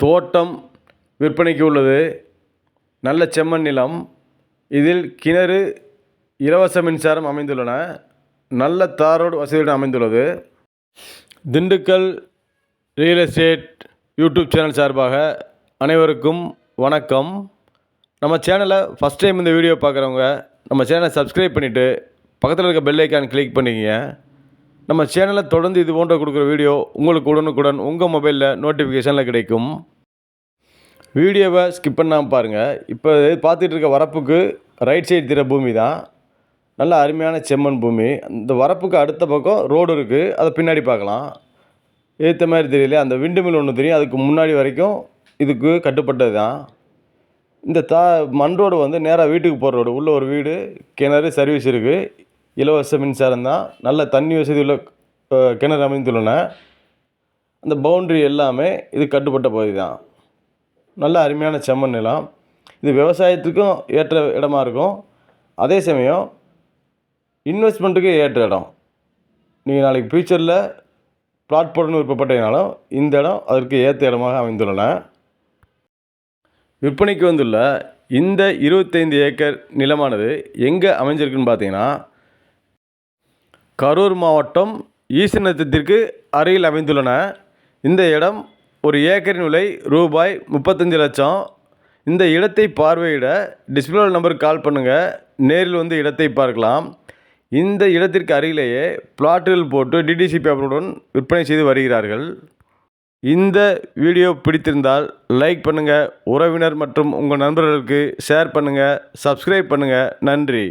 தோட்டம் விற்பனைக்கு உள்ளது. நல்ல செம்மண் நிலம். இதில் கிணறு, இலவச மின்சாரம் அமைந்துள்ளன. நல்ல தார் ரோடு வசதியுடன் அமைந்துள்ளது. Dindigul real estate YouTube channel சார்பாக அனைவருக்கும் வணக்கம். நம்ம சேனலை ஃபஸ்ட் டைம் இந்த வீடியோ பார்க்குறவங்க நம்ம சேனலை சப்ஸ்கிரைப் பண்ணிவிட்டு பக்கத்தில் இருக்க பெல் ஐக்கான் கிளிக் பண்ணிக்கங்க. நம்ம சேனலை தொடர்ந்து இது போன்ற கொடுக்குற வீடியோ உங்களுக்கு உடனுக்குடன் உங்கள் மொபைலில் நோட்டிஃபிகேஷனில் கிடைக்கும். வீடியோவை ஸ்கிப் பண்ணாமல் பாருங்கள். இப்போ பார்த்துட்டு இருக்க வரப்புக்கு ரைட் சைடு திற பூமி தான். நல்ல அருமையான செம்மண் பூமி. அந்த வரப்புக்கு அடுத்த பக்கம் ரோடு இருக்குது, அதை பின்னாடி பார்க்கலாம். ஏற்ற மாதிரி தெரியல. அந்த விண்டு மில் ஒன்று தெரியும், அதுக்கு முன்னாடி வரைக்கும் இதுக்கு கட்டுப்பட்டது தான். இந்த மண் ரோடு வந்து நேராக வீட்டுக்கு போகிற ரோடு. உள்ள ஒரு வீடு, கிணறு, சர்வீஸ் இருக்குது. இலவச மின்சாரம் தான். நல்ல தண்ணி வசதி உள்ள கிணறு அமைந்துள்ளன. அந்த பவுண்ட்ரி எல்லாமே இது கட்டுப்பட்ட பகுதி தான். நல்ல அருமையான செம்மண் நிலம். இது விவசாயத்துக்கும் ஏற்ற இடமா இருக்கும். அதே சமயம் இன்வெஸ்ட்மெண்ட்டுக்கு ஏற்ற இடம். நீங்கள் நாளைக்கு ஃப்யூச்சரில் பிளாட் போடணும்னு விருப்பப்பட்டீங்கனாலும் இந்த இடம் அதற்கு ஏற்ற இடமாக அமைந்துள்ளன. விற்பனைக்கு வந்துள்ள இந்த 25 ஏக்கர் நிலமானது எங்கே அமைஞ்சிருக்குன்னு பார்த்தீங்கன்னா, கரூர் மாவட்டம் ஈசநத்தத்திற்கு அருகில் அமைந்துள்ளன. இந்த இடம் ஒரு ஏக்கரின் விலை ரூபாய் 35 லட்சம். இந்த இடத்தை பார்வையிட டிஸ்பிளே நம்பருக்கு கால் பண்ணுங்கள். நேரில் வந்து இடத்தை பார்க்கலாம். இந்த இடத்திற்கு அருகிலேயே பிளாட்டுகள் போட்டு டிடிசி பேப்பருடன் விற்பனை செய்து வருகிறார்கள். இந்த வீடியோ பிடித்திருந்தால் லைக் பண்ணுங்கள், உறவினர் மற்றும் உங்கள் நண்பர்களுக்கு ஷேர் பண்ணுங்கள், சப்ஸ்கிரைப் பண்ணுங்கள். நன்றி.